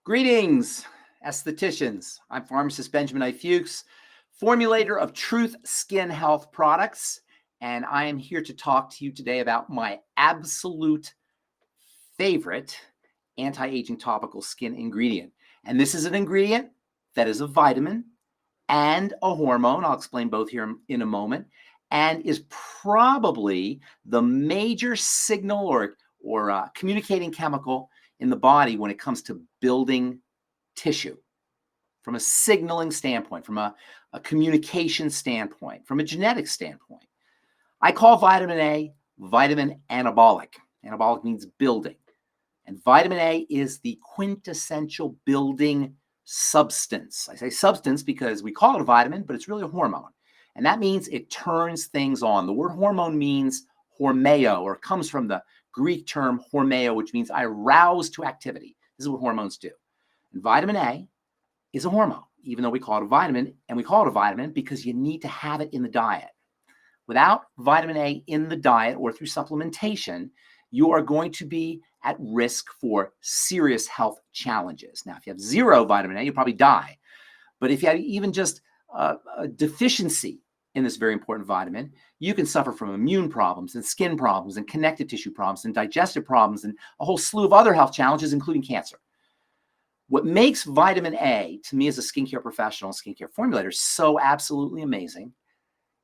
Greetings, estheticians. I'm pharmacist Benjamin I. Fuchs, formulator of Truth Skin Health products, and I am here to talk to you today about my absolute favorite anti-aging topical skin ingredient. And this is an ingredient that is a vitamin and a hormone. I'll explain both here in a moment, and is probably the major signal or communicating chemical in the body when it comes to building tissue from a signaling standpoint, from a communication standpoint, from a genetic standpoint. I call vitamin A vitamin anabolic. Anabolic means building. And vitamin A is the quintessential building substance. I say substance because we call it a vitamin, but it's really a hormone. And that means it turns things on. The word hormone means hormeo, or comes from the Greek term hormeo, which means I rouse to activity. This is what hormones do. And vitamin A is a hormone, even though we call it a vitamin. And we call it a vitamin because you need to have it in the diet. Without vitamin A in the diet or through supplementation, you are going to be at risk for serious health challenges. Now, if you have zero vitamin A, you'll probably die. But if you have even just a deficiency in this very important vitamin, you can suffer from immune problems and skin problems and connective tissue problems and digestive problems and a whole slew of other health challenges, including cancer. What makes vitamin A, to me as a skincare professional, skincare formulator, so absolutely amazing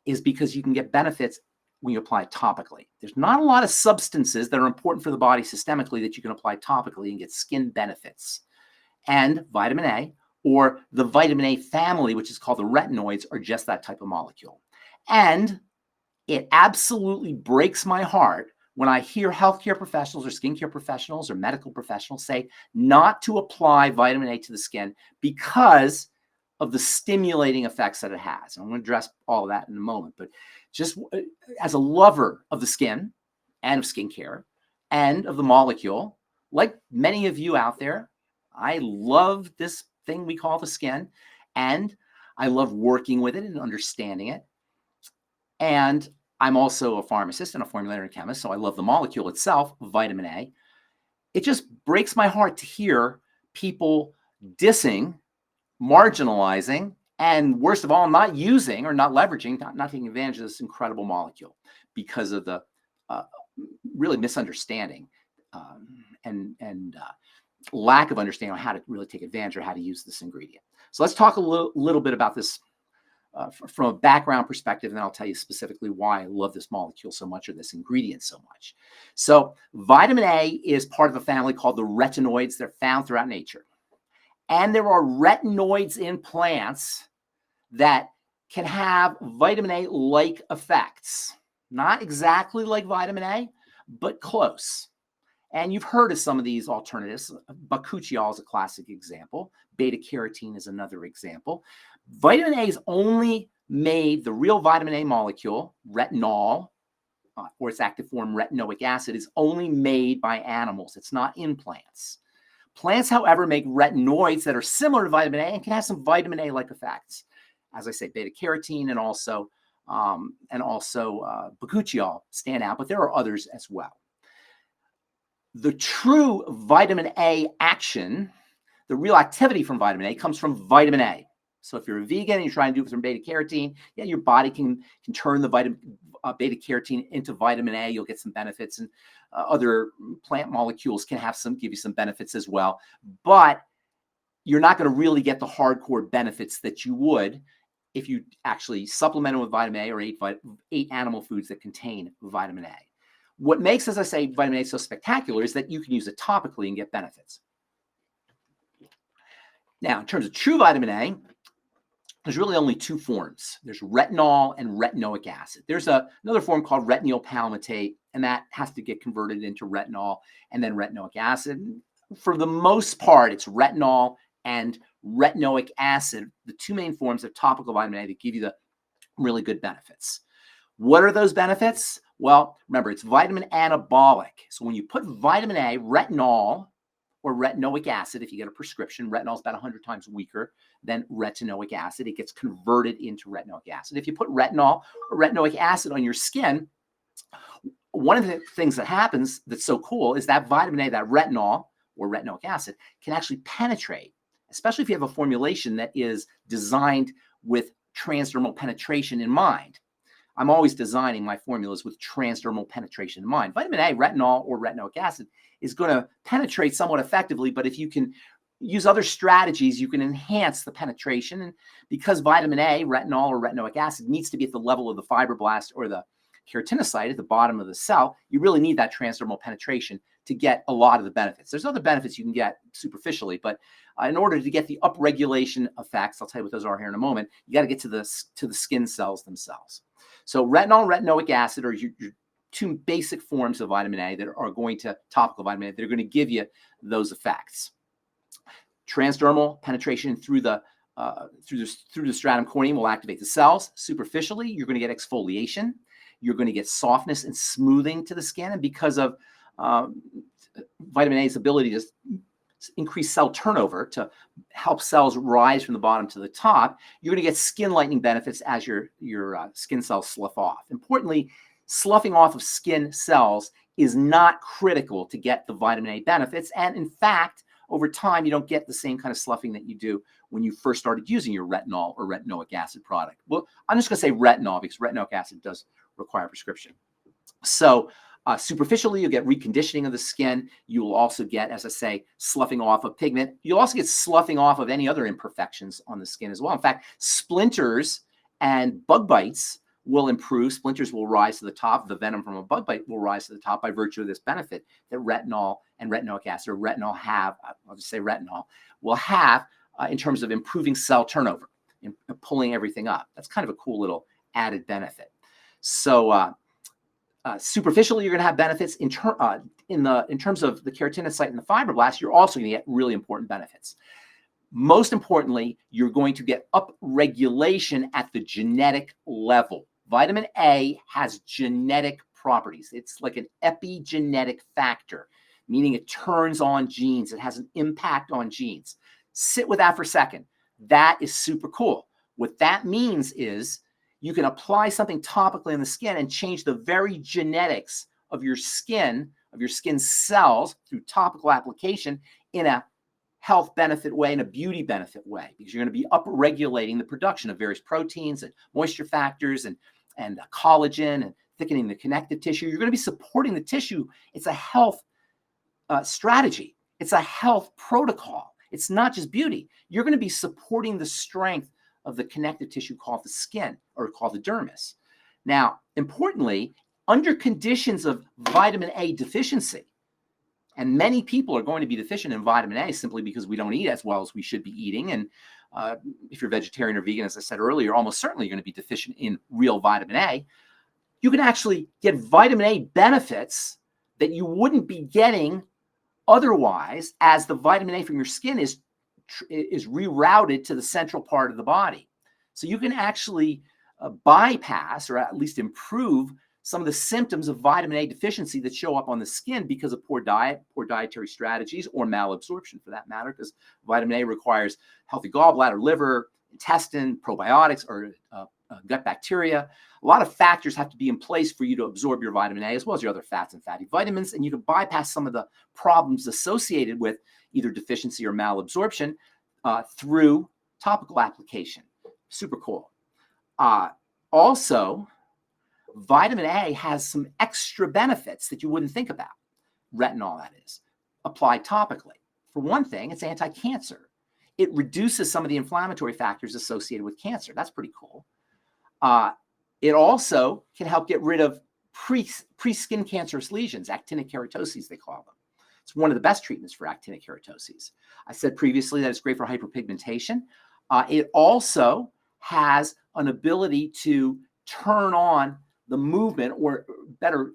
is because you can get benefits when you apply it topically. There's not a lot of substances that are important for the body systemically that you can apply topically and get skin benefits. And vitamin A, or the vitamin A family, which is called the retinoids, are just that type of molecule. And it absolutely breaks my heart when I hear healthcare professionals or skincare professionals or medical professionals say not to apply vitamin A to the skin because of the stimulating effects that it has. And I'm going to address all of that in a moment. But just as a lover of the skin and of skincare and of the molecule, like many of you out there, I love this thing we call the skin, and I love working with it and understanding it. And I'm also a pharmacist and a formulator and chemist, so I love the molecule itself, vitamin A. It just breaks my heart to hear people dissing, marginalizing, and worst of all, not using or not leveraging, not taking advantage of this incredible molecule because of the really misunderstanding and lack of understanding on how to really take advantage or how to use this ingredient. So let's talk a little bit about this from a background perspective, and then I'll tell you specifically why I love this molecule so much or this ingredient so much. So vitamin A is part of a family called the retinoids. They're found throughout nature. And there are retinoids in plants that can have vitamin A-like effects. Not exactly like vitamin A, but close. And you've heard of some of these alternatives. Bakuchiol is a classic example. Beta-carotene is another example. Vitamin A is only made, the real vitamin A molecule, retinol, or its active form, retinoic acid, is only made by animals. It's not in plants. Plants, however, make retinoids that are similar to vitamin A and can have some vitamin A-like effects. As I say, beta-carotene and also bakuchiol stand out, but there are others as well. The true vitamin A action, the real activity from vitamin A, comes from vitamin A. So if you're a vegan and you're trying to do it from beta-carotene, yeah, your body can turn the beta-carotene into vitamin A. You'll get some benefits, and other plant molecules can give you some benefits as well. But you're not going to really get the hardcore benefits that you would if you actually supplement it with vitamin A or ate animal foods that contain vitamin A. What makes, as I say, vitamin A so spectacular is that you can use it topically and get benefits. Now, in terms of true vitamin A, there's really only two forms. There's retinol and retinoic acid. There's another form called retinyl palmitate, and that has to get converted into retinol and then retinoic acid. For the most part, it's retinol and retinoic acid, the two main forms of topical vitamin A that give you the really good benefits. What are those benefits? Well, remember, it's vitamin anabolic. So when you put vitamin A, retinol, or retinoic acid, if you get a prescription, retinol is about 100 times weaker than retinoic acid. It gets converted into retinoic acid. If you put retinol or retinoic acid on your skin, one of the things that happens that's so cool is that vitamin A, that retinol, or retinoic acid can actually penetrate, especially if you have a formulation that is designed with transdermal penetration in mind. I'm always designing my formulas with transdermal penetration in mind. Vitamin A, retinol, or retinoic acid is going to penetrate somewhat effectively, but if you can use other strategies, you can enhance the penetration. And because vitamin A, retinol, or retinoic acid needs to be at the level of the fibroblast or the keratinocyte at the bottom of the cell, you really need that transdermal penetration to get a lot of the benefits. There's other benefits you can get superficially, but in order to get the upregulation effects, I'll tell you what those are here in a moment, you got to get to the skin cells themselves. So retinol, retinoic acid are your two basic forms of vitamin A that are going to, topical vitamin A, that are going to give you those effects. Transdermal penetration through the stratum corneum will activate the cells. Superficially, you're going to get exfoliation. You're going to get softness and smoothing to the skin. And because of vitamin A's ability to increase cell turnover to help cells rise from the bottom to the top, you're going to get skin lightening benefits as your skin cells slough off. Importantly, sloughing off of skin cells is not critical to get the vitamin A benefits. And in fact, over time, you don't get the same kind of sloughing that you do when you first started using your retinol or retinoic acid product. Well, I'm just going to say retinol because retinoic acid does require prescription. So superficially, you'll get reconditioning of the skin. You will also get, as I say, sloughing off of pigment. You'll also get sloughing off of any other imperfections on the skin as well. In fact, splinters and bug bites will improve. Splinters will rise to the top. The venom from a bug bite will rise to the top by virtue of this benefit that retinol and retinoic acid, or retinol have, I'll just say retinol, will have in terms of improving cell turnover and pulling everything up. That's kind of a cool little added benefit. So superficially, you're going to have benefits in terms of the keratinocyte and the fibroblast. You're also going to get really important benefits. Most importantly, you're going to get upregulation at the genetic level. Vitamin A has genetic properties. It's like an epigenetic factor, meaning it turns on genes. It has an impact on genes. Sit with that for a second. That is super cool. What that means is you can apply something topically on the skin and change the very genetics of your skin cells through topical application in a health benefit way, in a beauty benefit way, because you're going to be upregulating the production of various proteins and moisture factors and collagen and thickening the connective tissue. You're going to be supporting the tissue. It's a health strategy. It's a health protocol. It's not just beauty. You're going to be supporting the strength of the connective tissue called the skin, or called the dermis. Now, importantly, under conditions of vitamin A deficiency, and many people are going to be deficient in vitamin A simply because we don't eat as well as we should be eating. And if you're vegetarian or vegan, as I said earlier, almost certainly you're going to be deficient in real vitamin A. You can actually get vitamin A benefits that you wouldn't be getting otherwise, as the vitamin A from your skin is rerouted to the central part of the body. So you can actually bypass, or at least improve, some of the symptoms of vitamin A deficiency that show up on the skin because of poor diet, poor dietary strategies, or malabsorption for that matter, because vitamin A requires healthy gallbladder, liver, intestine, probiotics, or gut bacteria. A lot of factors have to be in place for you to absorb your vitamin A, as well as your other fats and fatty vitamins, and you can bypass some of the problems associated with either deficiency or malabsorption through topical application. Super cool. Also, vitamin A has some extra benefits that you wouldn't think about. Retinol, that is, applied topically. For one thing, it's anti-cancer. It reduces some of the inflammatory factors associated with cancer. That's pretty cool. It also can help get rid of pre-skin cancerous lesions, actinic keratoses, they call them. It's one of the best treatments for actinic keratoses. I said previously that it's great for hyperpigmentation. It also has an ability to turn on the movement, or better,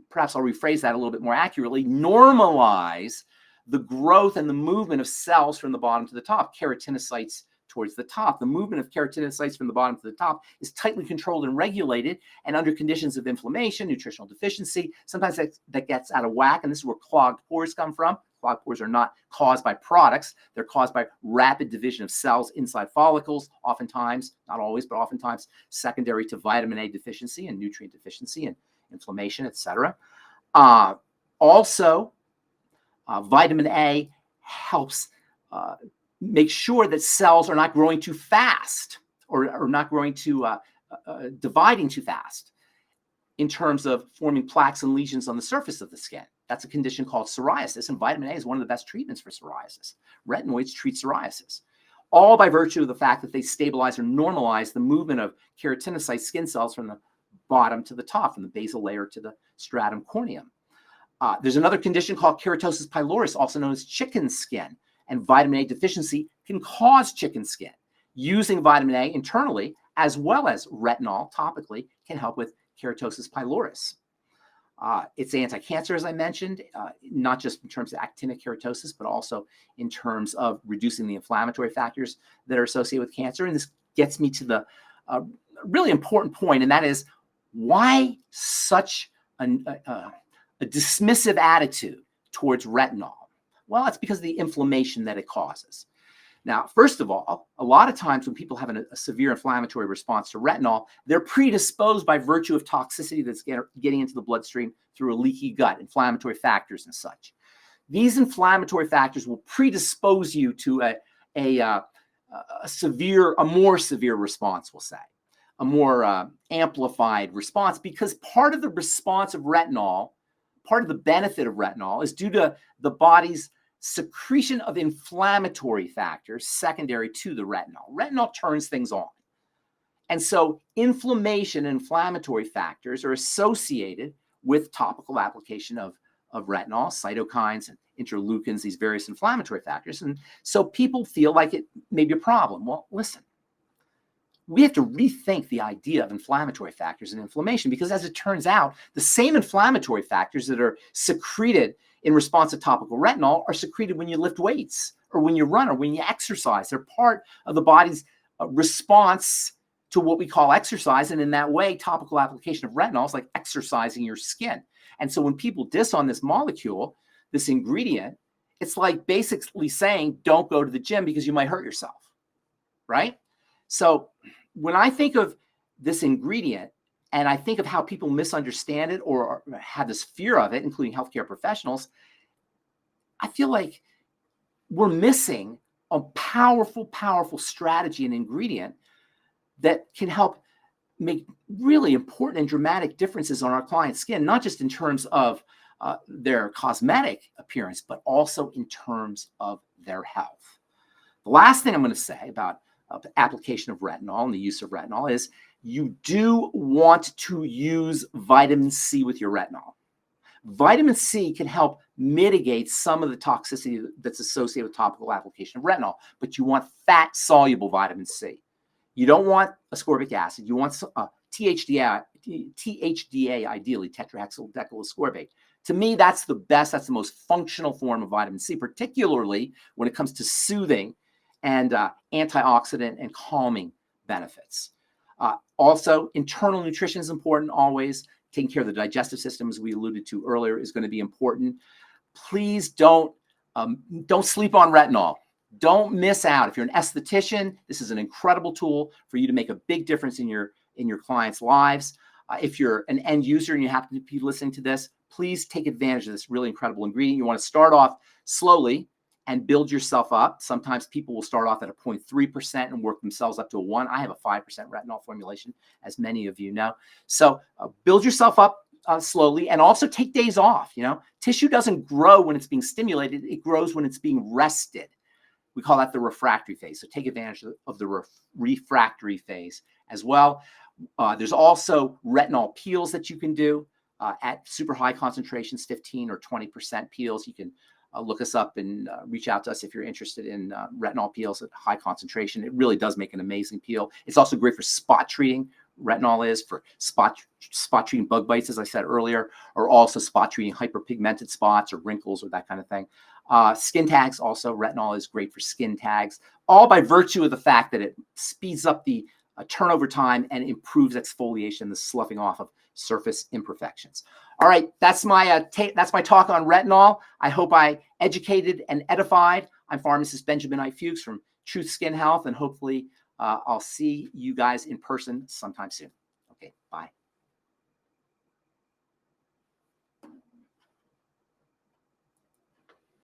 perhaps I'll rephrase that a little bit more accurately, normalize the growth and the movement of cells from the bottom to the top, keratinocytes towards the top. The movement of keratinocytes from the bottom to the top is tightly controlled and regulated, and under conditions of inflammation, nutritional deficiency, sometimes that gets out of whack, and this is where clogged pores come from. Clogged pores are not caused by products. They're caused by rapid division of cells inside follicles, oftentimes, not always, but oftentimes secondary to vitamin A deficiency and nutrient deficiency and inflammation, etc. Also, Vitamin A helps make sure that cells are not growing too fast or not growing too dividing too fast in terms of forming plaques and lesions on the surface of the skin. That's a condition called psoriasis, and vitamin A is one of the best treatments for psoriasis. Retinoids treat psoriasis, all by virtue of the fact that they stabilize or normalize the movement of keratinocyte skin cells from the bottom to the top, from the basal layer to the stratum corneum. There's another condition called keratosis pylorus, also known as chicken skin, and vitamin A deficiency can cause chicken skin. Using vitamin A internally, as well as retinol topically, can help with keratosis pylorus. It's anti-cancer, as I mentioned, not just in terms of actinic keratosis, but also in terms of reducing the inflammatory factors that are associated with cancer. And this gets me to the really important point, and that is why such a dismissive attitude towards retinol? Well, it's because of the inflammation that it causes. Now, first of all, a lot of times when people have a severe inflammatory response to retinol, they're predisposed by virtue of toxicity that's getting into the bloodstream through a leaky gut, inflammatory factors and such. These inflammatory factors will predispose you to a more severe response, we'll say, a more amplified response, because part of the response of retinol, part of the benefit of retinol is due to the body's secretion of inflammatory factors secondary to the retinol. Retinol turns things on. And so inflammation and inflammatory factors are associated with topical application of retinol, cytokines and interleukins, these various inflammatory factors. And so people feel like it may be a problem. Well, listen, we have to rethink the idea of inflammatory factors and inflammation, because as it turns out, the same inflammatory factors that are secreted in response to topical retinol are secreted when you lift weights or when you run or when you exercise. They're part of the body's response to what we call exercise. And in that way, topical application of retinol is like exercising your skin. And so when people diss on this molecule, this ingredient, it's like basically saying, don't go to the gym because you might hurt yourself, right? So when I think of this ingredient, and I think of how people misunderstand it or have this fear of it, including healthcare professionals, I feel like we're missing a powerful, powerful strategy and ingredient that can help make really important and dramatic differences on our client's skin, not just in terms of their cosmetic appearance, but also in terms of their health. The last thing I'm going to say about the application of retinol and the use of retinol is you do want to use vitamin C with your retinol. Vitamin C can help mitigate some of the toxicity that's associated with topical application of retinol, but you want fat-soluble vitamin C. You don't want ascorbic acid. You want THDA, ideally, tetrahexyldecylascorbate. To me, that's the best, that's the most functional form of vitamin C, particularly when it comes to soothing and antioxidant and calming benefits. Also, internal nutrition is important always. Taking care of the digestive system, as we alluded to earlier, is going to be important. Please don't sleep on retinol. Don't miss out. If you're an esthetician, this is an incredible tool for you to make a big difference in your clients' lives. If you're an end user and you happen to be listening to this, please take advantage of this really incredible ingredient. You want to start off slowly and build yourself up. Sometimes people will start off at a 0.3% and work themselves up to a 1. I have a 5% retinol formulation, as many of you know. So build yourself up slowly, and also take days off. Tissue doesn't grow when it's being stimulated. It grows when it's being rested. We call that the refractory phase. So take advantage of the refractory phase as well. There's also retinol peels that you can do at super high concentrations, 15 or 20% peels. You can look us up and reach out to us if you're interested in retinol peels at high concentration. It really does make an amazing peel. It's also great for spot treating. Retinol is for spot treating bug bites, as I said earlier, or also spot treating hyperpigmented spots or wrinkles or that kind of thing. Skin tags also, retinol is great for skin tags, all by virtue of the fact that it speeds up the turnover time and improves exfoliation, the sloughing off of surface imperfections. All right, that's my talk on retinol. I hope I educated and edified. I'm pharmacist Benjamin I. Fuchs from Truth Skin Health, and hopefully I'll see you guys in person sometime soon. Okay, bye.